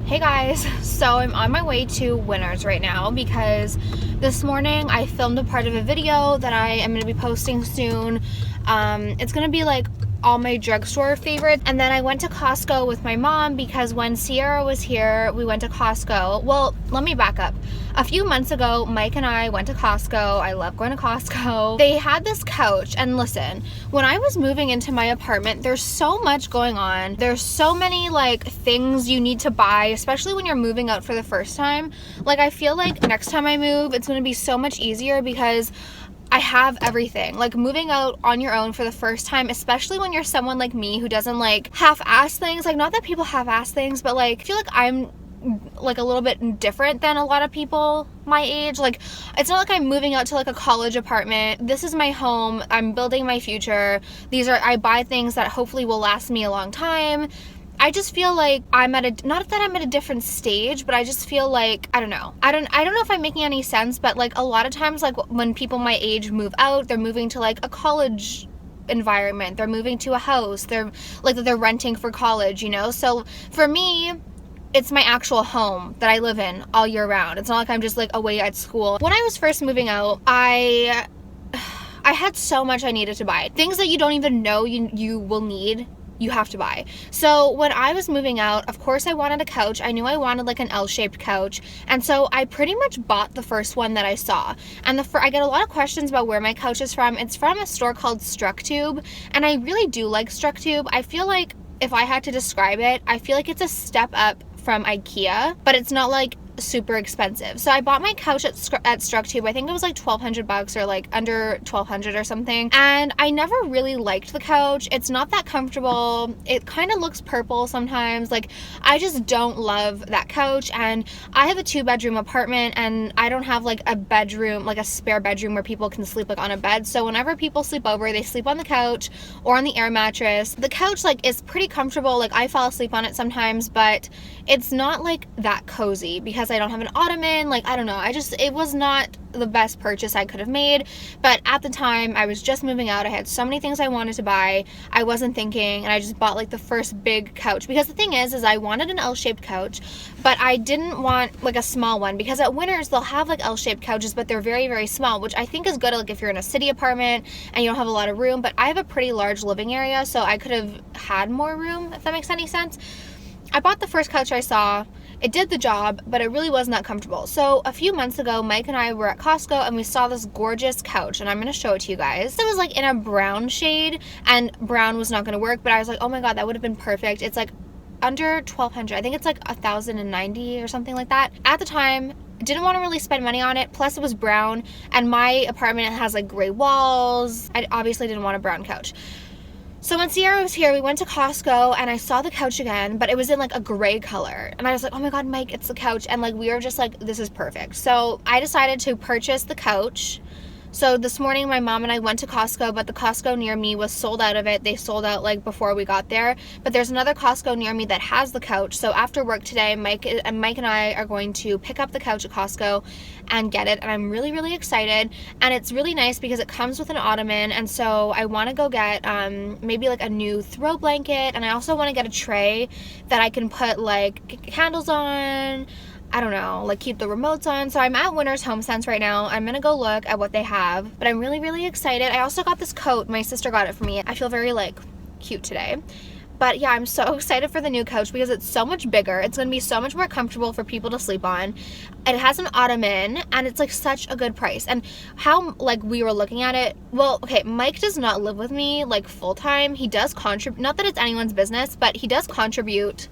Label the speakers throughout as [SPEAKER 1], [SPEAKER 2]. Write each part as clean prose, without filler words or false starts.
[SPEAKER 1] Hey guys, so I'm on my way to Winners right now because this morning I filmed a part of a video that I am going to be posting soon. It's going to be like all my drugstore favorites, and then I went to Costco with my mom because when Sierra was here we went to Costco. Well, let me back up. A few months ago Mike and I went to Costco. I love going to Costco. They had this couch, and listen, when I was moving into my apartment, there's so much going on. There's so many like things you need to buy, especially when you're moving out for the first time. Like, I feel like next time I move it's going to be so much easier because I have everything. Like, moving out on your own for the first time, especially when you're someone like me who doesn't like half-ass things. Like, not that people half-ass things, but like I feel like I'm like a little bit different than a lot of people my age. Like, it's not like I'm moving out to like a college apartment. This is my home. I'm building my future. I buy things that hopefully will last me a long time. I just feel like I'm not that I'm at a different stage, but I just feel like, I don't know if I'm making any sense, but like a lot of times, like when people my age move out, they're moving to like a college environment, they're moving to a house, they're renting for college, you know? So for me, it's my actual home that I live in all year round. It's not like I'm just like away at school. When I was first moving out, I had so much I needed to buy. Things that you don't even know you will need, you have to buy. So when I was moving out, of course I wanted a couch. I knew I wanted like an L-shaped couch, and so I pretty much bought the first one that I saw. And I get a lot of questions about where my couch is from. It's from a store called Structube, and I really do like Structube. I feel like if I had to describe it, I feel like it's a step up from IKEA, but it's not like super expensive. So I bought my couch at Structube. I think it was like $1,200 or like under $1,200 or something. And I never really liked the couch. It's not that comfortable. It kind of looks purple sometimes. Like, I just don't love that couch. And I have a 2-bedroom apartment, and I don't have like a bedroom, like a spare bedroom where people can sleep like on a bed. So whenever people sleep over, they sleep on the couch or on the air mattress. The couch like is pretty comfortable. Like, I fall asleep on it sometimes, but it's not like that cozy because I don't have an ottoman. Like, I don't know, it was not the best purchase I could have made. But at the time, I was just moving out. I had so many things I wanted to buy. I wasn't thinking, and I just bought like the first big couch, because the thing is I wanted an L-shaped couch, but I didn't want like a small one, because at Winners they'll have like L-shaped couches, but they're very, very small, which I think is good like if you're in a city apartment and you don't have a lot of room. But I have a pretty large living area, so I could have had more room, if that makes any sense. I bought the first couch I saw. It did the job, but it really wasn't that comfortable. So a few months ago, Mike and I were at Costco, and we saw this gorgeous couch, and I'm going to show it to you guys. It was like in a brown shade, and brown was not going to work, but I was like, oh my god, that would have been perfect. It's like under $1,200. I think it's like $1,090 or something like that. At the time, didn't want to really spend money on it, plus it was brown, and my apartment has like gray walls. I obviously didn't want a brown couch. So when Sierra was here, we went to Costco, and I saw the couch again, but it was in like a gray color. And I was like, oh my god, Mike, it's the couch. And like, we were just like, this is perfect. So I decided to purchase the couch. So this morning my mom and I went to Costco, but the Costco near me was sold out of it. They sold out like before we got there. But there's another Costco near me that has the couch. So after work today, Mike and I are going to pick up the couch at Costco and get it. And I'm really, really excited. And it's really nice because it comes with an ottoman. And so I want to go get maybe like a new throw blanket. And I also want to get a tray that I can put like candles on. I don't know, like keep the remotes on. So I'm at Winners Home Sense right now. I'm gonna go look at what they have, but I'm really, really excited. I also got this coat. My sister got it for me. I feel very like cute today. But yeah, I'm so excited for the new couch because it's so much bigger. It's gonna be so much more comfortable for people to sleep on. It has an ottoman, and it's like such a good price. And how like we were looking at it, well, okay, Mike does not live with me like full-time. He does contribute, not that it's anyone's business, but he does contribute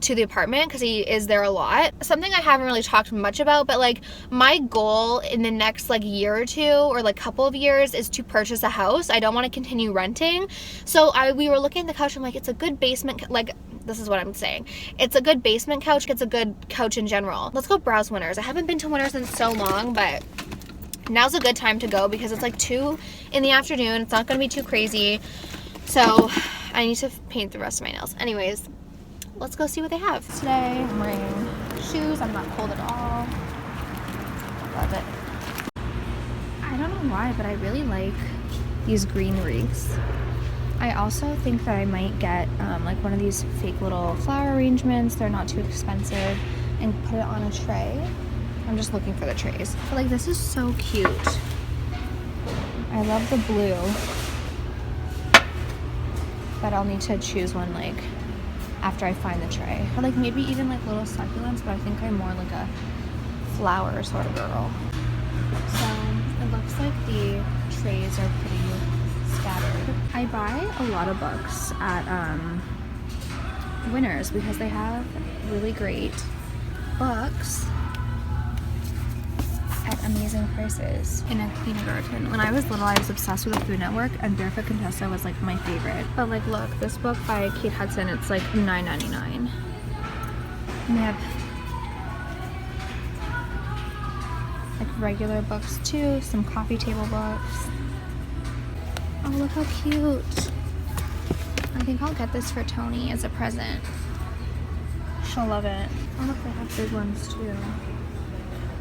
[SPEAKER 1] to the apartment because he is there a lot. Something I haven't really talked much about, but like my goal in the next like year or two or like couple of years is to purchase a house. I don't want to continue renting. So we were looking at the couch. I'm like, it's a good basement, like this is what I'm saying. It's a good basement couch. It's a good couch in general. Let's go browse Winners. I haven't been to Winners in so long, but now's a good time to go because it's like 2 in the afternoon. It's not going to be too crazy. So I need to paint the rest of my nails. Anyways, let's go see what they have. Today I'm wearing shoes. I'm not cold at all. Love it. I don't know why, but I really like these green wreaths. I also think that I might get like one of these fake little flower arrangements. They're not too expensive, and put it on a tray. I'm just looking for the trays. But like, this is so cute. I love the blue, but I'll need to choose one like after I find the tray. Or like maybe even like little succulents, but I think I'm more like a flower sort of girl. So it looks like the trays are pretty scattered. I buy a lot of books at Winners because they have really great books at amazing prices in a kindergarten. When I was little, I was obsessed with the Food Network, and Barefoot Contessa was like my favorite. But like, look, this book by Kate Hudson, it's like $9.99. And they have like regular books too, some coffee table books. Oh, look how cute. I think I'll get this for Tony as a present. She'll love it. Oh, look, they have big ones too.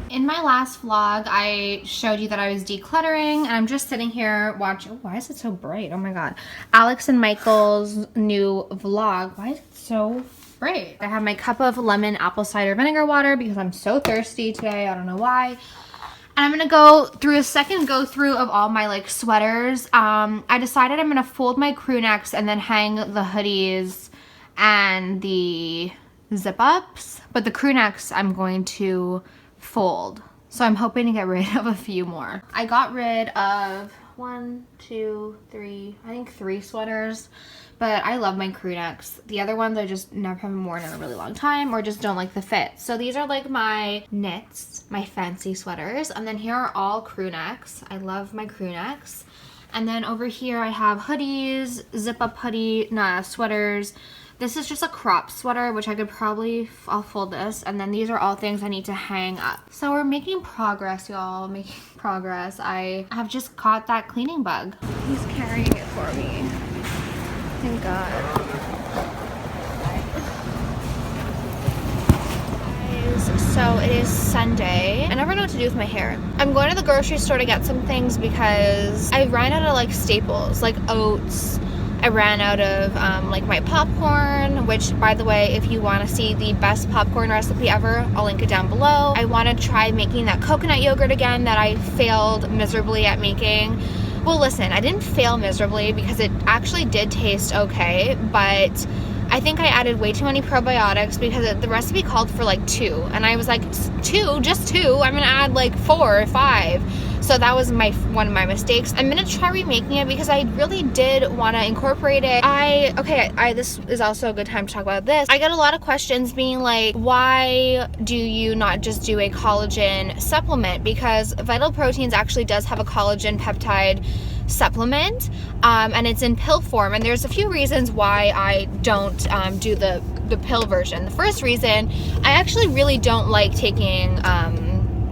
[SPEAKER 1] In my last vlog, I showed you that I was decluttering, and I'm just sitting here watching. Oh, why is it so bright? Oh my god. Alex and Michael's new vlog. Why is it so bright? I have my cup of lemon apple cider vinegar water because I'm so thirsty today. I don't know why. And I'm gonna go through a second go through of all my like sweaters. I decided I'm gonna fold my crew necks and then hang the hoodies and the zip ups, but the crew necks I'm going to fold. So I'm hoping to get rid of a few more. I got rid of 1, 2, 3, I think 3 sweaters, but I love my crew necks. The other ones I just never haven't worn in a really long time or just don't like the fit. So these are like my knits, my fancy sweaters. And then here are all crew necks. I love my crew necks. And then over here I have hoodies, zip up hoodie, sweaters. This is just a crop sweater, which I could probably, I'll fold this. And then these are all things I need to hang up. So we're making progress, y'all, making progress. I have just caught that cleaning bug. He's carrying it for me. Thank God. So it is Sunday. I never know what to do with my hair. I'm going to the grocery store to get some things because I ran out of like staples, like oats. I ran out of like my popcorn, which by the way, if you want to see the best popcorn recipe ever, I'll link it down below. I want to try making that coconut yogurt again that I failed miserably at making. Well, listen, I didn't fail miserably because it actually did taste okay, but I think I added way too many probiotics because the recipe called for like 2, and I was like, 2? Just 2? I'm gonna add like 4 or 5. So that was one of my mistakes. I'm gonna try remaking it because I really did want to incorporate it. This is also a good time to talk about this. I get a lot of questions being like, why do you not just do a collagen supplement? Because Vital Proteins actually does have a collagen peptide supplement, and it's in pill form, and there's a few reasons why I don't do the pill version. The first reason, I actually really don't like taking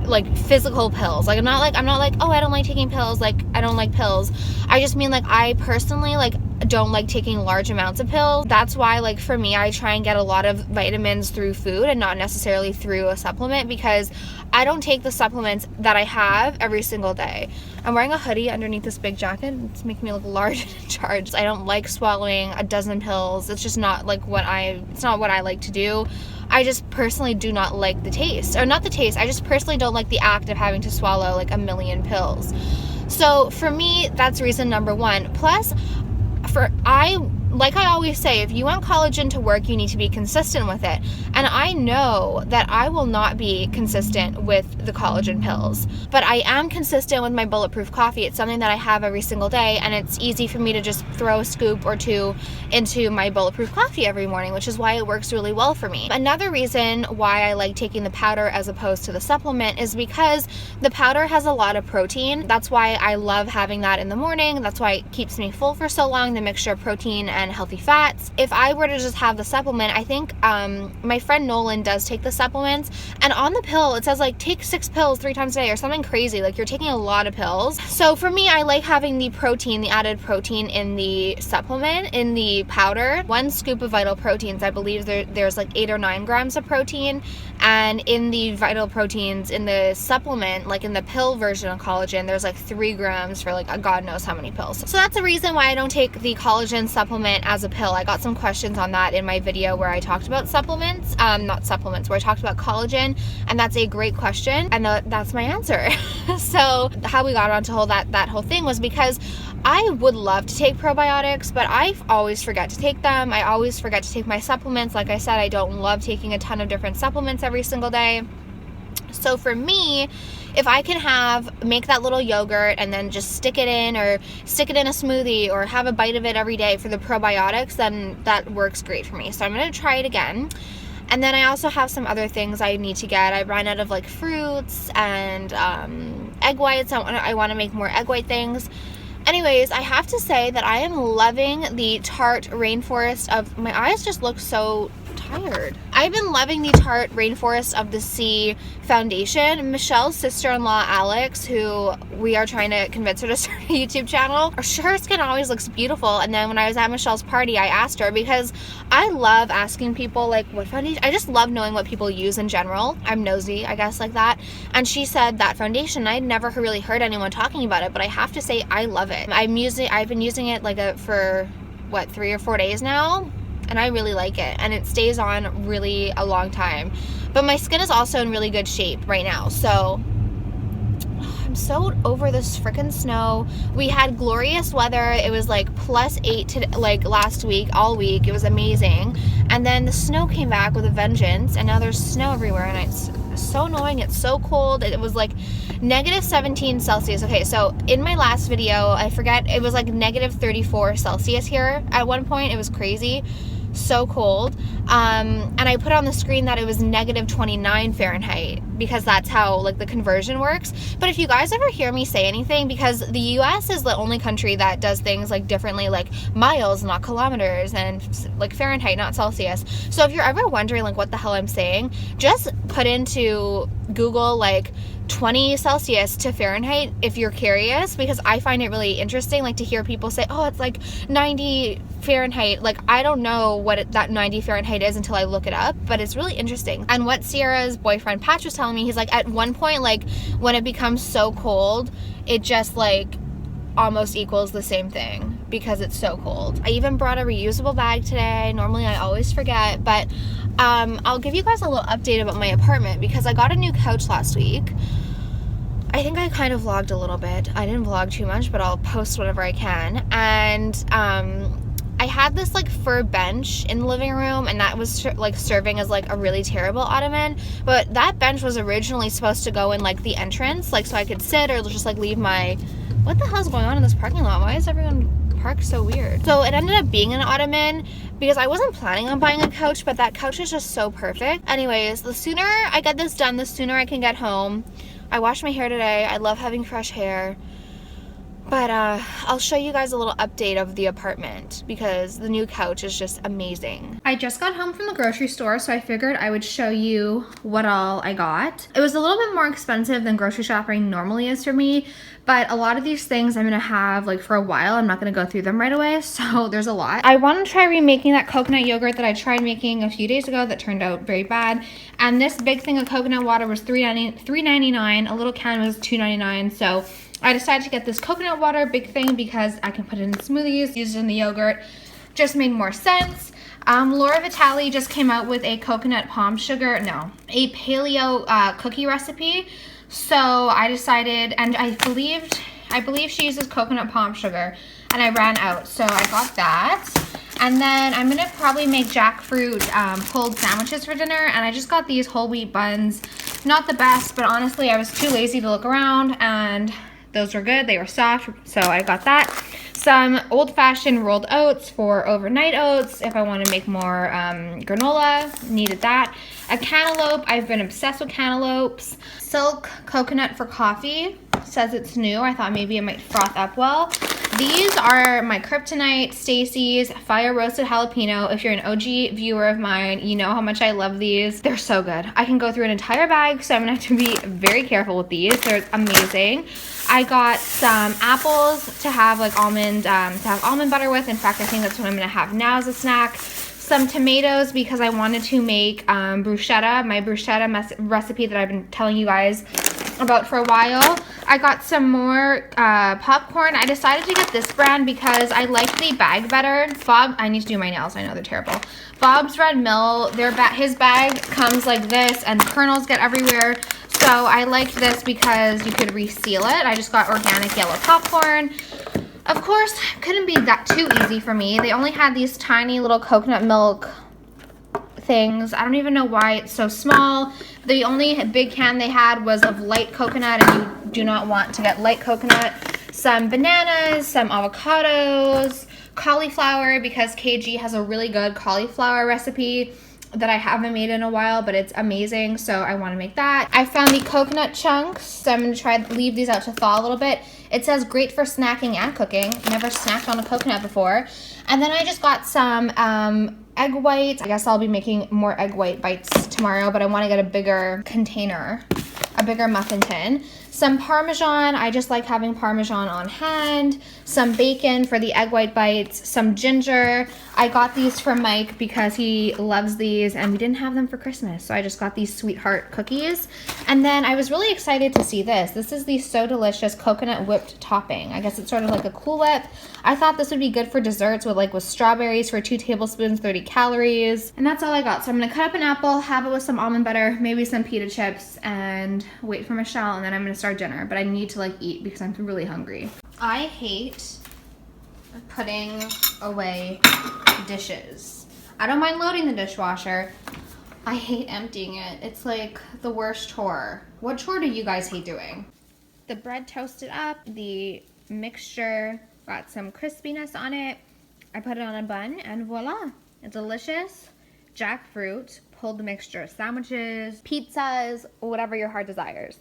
[SPEAKER 1] like physical pills. Like I'm not like, oh, I don't like taking pills, like I don't like pills. I just mean like I personally like don't like taking large amounts of pills. That's why like for me, I try and get a lot of vitamins through food and not necessarily through a supplement, because I don't take the supplements that I have every single day. I'm wearing a hoodie underneath this big jacket. It's making me look large and in charge. I don't like swallowing a dozen pills. It's just not like it's not what I like to do. I just personally do not like the taste, or not the taste, I just personally don't like the act of having to swallow like a million pills. So for me, that's reason number 1. Plus, like I always say, if you want collagen to work, you need to be consistent with it. And I know that I will not be consistent with the collagen pills, but I am consistent with my bulletproof coffee. It's something that I have every single day, and it's easy for me to just throw a scoop or 2 into my bulletproof coffee every morning, which is why it works really well for me. Another reason why I like taking the powder as opposed to the supplement is because the powder has a lot of protein. That's why I love having that in the morning. That's why it keeps me full for so long, the mixture of protein and healthy fats. If I were to just have the supplement, I think my friend Nolan does take the supplements, and on the pill it says like take 6 pills 3 times a day or something crazy. Like you're taking a lot of pills. So for me, I like having the protein, the added protein in the supplement, in the powder. 1 scoop of Vital Proteins, I believe there's like 8 or 9 grams of protein, And in the vital proteins, in the supplement, like in the pill version of collagen, there's like 3 grams for like a God knows how many pills. So that's the reason why I don't take the collagen supplement as a pill. I got some questions on that in my video where I talked about supplements, not supplements, where I talked about collagen, and that's a great question, and that's my answer. So how we got onto that whole thing was because I would love to take probiotics, but I always forget to take them. I always forget to take my supplements. Like I said, I don't love taking a ton of different supplements every single day. So for me, if I can make that little yogurt and then just stick it in, or stick it in a smoothie, or have a bite of it every day for the probiotics, then that works great for me. So I'm going to try it again. And then I also have some other things I need to get. I ran out of like fruits and egg whites. I want to make more egg white things. Anyways, I have to say that I am loving the Tarte Rainforest of... My eyes just look so tired. I've been loving the Tarte Rainforest of the Sea foundation. Michelle's sister-in-law, Alex, who we are trying to convince her to start a YouTube channel, her skin always looks beautiful. And then when I was at Michelle's party, I asked her, because I love asking people like what foundation. I just love knowing what people use in general. I'm nosy, I guess, like that. And she said that foundation. I'd never really heard anyone talking about it, but I have to say I love it. I've been using it like for what, 3 or 4 days now, and I really like it, and it stays on really a long time. But my skin is also in really good shape right now, so I'm so over this freaking snow. We had glorious weather. It was like +8 to like last week, all week. It was amazing. And then the snow came back with a vengeance, and now there's snow everywhere, and it's so annoying. It's so cold. It was like -17 Celsius. Okay, so in my last video, I forget, it was like -34 Celsius here at one point. It was crazy. So cold. And I put on the screen that it was -29 Fahrenheit, because that's how like the conversion works. But if you guys ever hear me say anything, because the US is the only country that does things like differently, like miles, not kilometers, and like Fahrenheit, not Celsius. So if you're ever wondering like what the hell I'm saying, just put into Google like 20 Celsius to Fahrenheit if you're curious, because I find it really interesting, like to hear people say, oh, it's like 90 Fahrenheit. Like, I don't know what that 90 Fahrenheit is until I look it up, but it's really interesting. And what Sierra's boyfriend Patch was telling me, he's like, at one point, like when it becomes so cold, it just like almost equals the same thing because it's so cold. I even brought a reusable bag today. Normally I always forget, but I'll give you guys a little update about my apartment, because I got a new couch last week. I think I kind of vlogged a little bit. I didn't vlog too much, but I'll post whatever I can. And I had this like fur bench in the living room, and that was like serving as like a really terrible ottoman. But that bench was originally supposed to go in like the entrance, like so I could sit or just like leave my... What the hell's going on in this parking lot? Why is everyone parked so weird? So it ended up being an ottoman, because I wasn't planning on buying a couch, but that couch is just so perfect. Anyways, the sooner I get this done, the sooner I can get home. I washed my hair today. I love having fresh hair. But I'll show you guys a little update of the apartment, because the new couch is just amazing. I just got home from the grocery store, so I figured I would show you what all I got. It was a little bit more expensive than grocery shopping normally is for me, but a lot of these things I'm gonna have like for a while. I'm not gonna go through them right away, so there's a lot. I want to try remaking that coconut yogurt that I tried making a few days ago that turned out very bad. And this big thing of coconut water was $3.99. A little can was $2.99, so I decided to get this coconut water big thing because I can put it in smoothies, use it in the yogurt. Just made more sense. Laura Vitale just came out with a coconut palm sugar, a paleo cookie recipe. So I decided, and I believe she uses coconut palm sugar, and I ran out, so I got that. And then I'm gonna probably make jackfruit pulled sandwiches for dinner, and I just got these whole wheat buns. Not the best, but honestly I was too lazy to look around, and those were good. They were soft, so I got that. Some old-fashioned rolled oats for overnight oats if I want to make more granola. Needed that. A cantaloupe. I've been obsessed with cantaloupes. Silk coconut for coffee. Says it's new. I thought maybe it might froth up well. These are my kryptonite, Stacy's fire roasted jalapeno. If you're an OG viewer of mine, you know how much I love these. They're so good. I can go through an entire bag, so I'm gonna have to be very careful with these. They're amazing. I got some apples to have like almond butter with. In fact, I think that's what I'm gonna have now as a snack. some tomatoes because I wanted to make bruschetta, my bruschetta recipe that I've been telling you guys about for a while. I got some more popcorn. I decided to get this brand because I like the bag better. I need to do my nails. I know they're terrible. Bob's Red Mill, his bag comes like this and kernels get everywhere. So I liked this because you could reseal it. I just got organic yellow popcorn. Of course, couldn't be that too easy for me. They only had these tiny little coconut milk things. I don't even know why it's so small. The only big can they had was of light coconut, and you do not want to get light coconut. Some bananas, some avocados, cauliflower, because KG has a really good cauliflower recipe that I haven't made in a while, but it's amazing, so I want to make that. I found the coconut chunks, so I'm going to try to leave these out to thaw a little bit. It says great for snacking and cooking. Never snacked on a coconut before. And then I just got some egg whites. I guess I'll be making more egg white bites tomorrow, but I want to get a bigger container, a bigger muffin tin. Some Parmesan, I just like having Parmesan on hand. Some bacon for the egg white bites. Some ginger. I got these for Mike because he loves these and we didn't have them for Christmas. So I just got these Sweetheart cookies. And then I was really excited to see this. This is the So Delicious coconut whipped topping. I guess it's sort of like a Cool Whip. I thought this would be good for desserts with strawberries for 2 tablespoons, 30 calories. And that's all I got. So I'm gonna cut up an apple, have it with some almond butter, maybe some pita chips, and wait for Michelle, and then I'm gonna start dinner. But I need to eat because I'm really hungry. I hate putting away dishes. I don't mind loading the dishwasher. I hate emptying it. It's like the worst chore. What chore do you guys hate doing? The bread toasted up, the mixture got some crispiness on it. I put it on a bun and voila, a delicious jackfruit pulled mixture sandwiches, pizzas, whatever your heart desires.